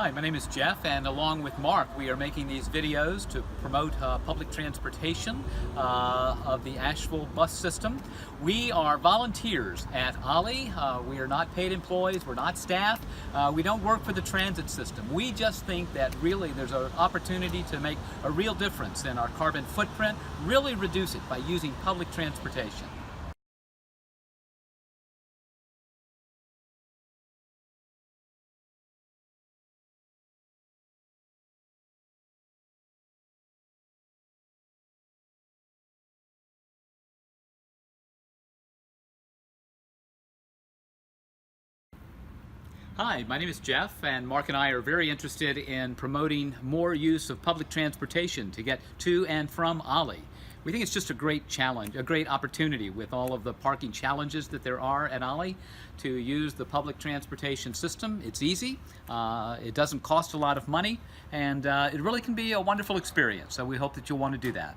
Hi, my name is Jeff, and along with Mark, we are making these videos to promote public transportation of the Asheville bus system. We are volunteers at OLLI. We are not paid employees, we're not staff, we don't work for the transit system. We just think that really there's an opportunity to make a real difference in our carbon footprint, really reduce it by using public transportation. Hi, my name is Jeff, and Mark and I are very interested in promoting more use of public transportation to get to and from OLLI. We think it's just a great challenge, a great opportunity with all of the parking challenges that there are at OLLI to use the public transportation system. It's easy, it doesn't cost a lot of money, and it really can be a wonderful experience, so we hope that you'll want to do that.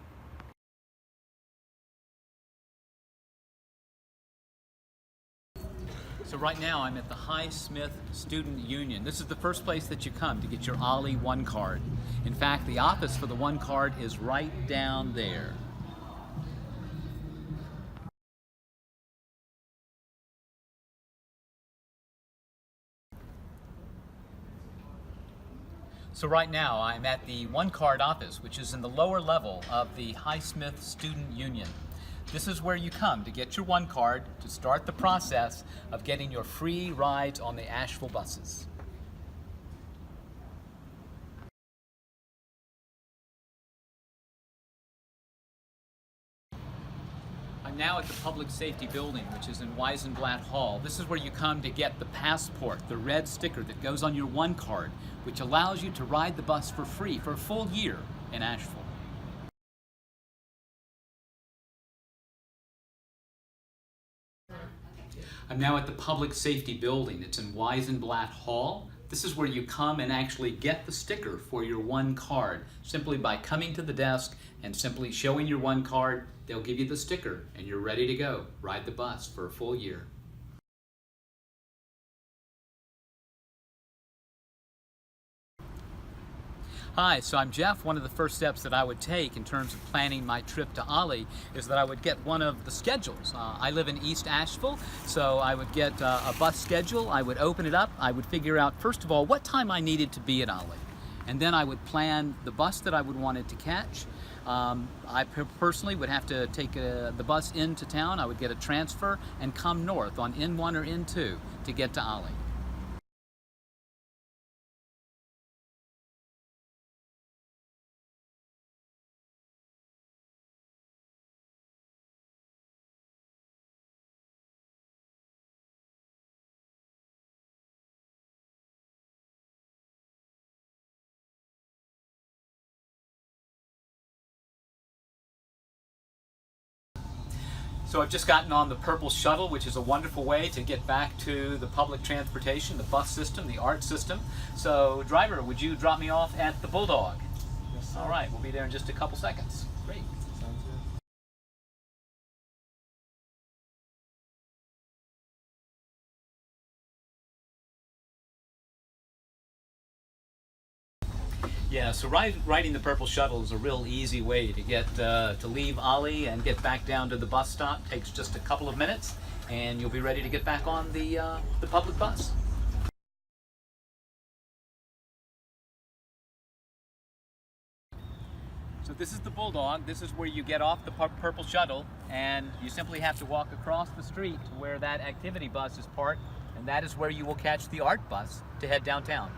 So right now I'm at the Highsmith Student Union. This is the first place that you come to get your OLLI One card. In fact, the office for the One card is right down there. So right now I'm at the One card office, which is in the lower level of the Highsmith Student Union. This is where you come to get your One card to start the process of getting your free rides on the Asheville buses. I'm now at the Public Safety Building, which is in Weisenblatt Hall. This is where you come to get the passport, the red sticker that goes on your One card, which allows you to ride the bus for free for a full year in Asheville. I'm now at the Public Safety Building. It's in Weisenblatt Hall. This is where you come and actually get the sticker for your One card. Simply by coming to the desk and simply showing your One card, they'll give you the sticker and you're ready to go. Ride the bus for a full year. Hi, so I'm Jeff. One of the first steps that I would take in terms of planning my trip to OLLI is that I would get one of the schedules. I live in East Asheville, so I would get a bus schedule. I would open it up. I would figure out, first of all, what time I needed to be at OLLI. And then I would plan the bus that I would want it to catch. I personally would have to take the bus into town. I would get a transfer and come north on N1 or N2 to get to OLLI. So I've just gotten on the Purple Shuttle, which is a wonderful way to get back to the public transportation, the bus system, the ART system. So driver, would you drop me off at the Bulldog? Yes, sir. All right, we'll be there in just a couple seconds. Great. Sounds good. Yeah, so riding the Purple Shuttle is a real easy way to get to leave OLLI and get back down to the bus stop. Takes just a couple of minutes, and you'll be ready to get back on the public bus. So this is the Bulldog. This is where you get off the Purple Shuttle, and you simply have to walk across the street to where that activity bus is parked, and that is where you will catch the ART bus to head downtown.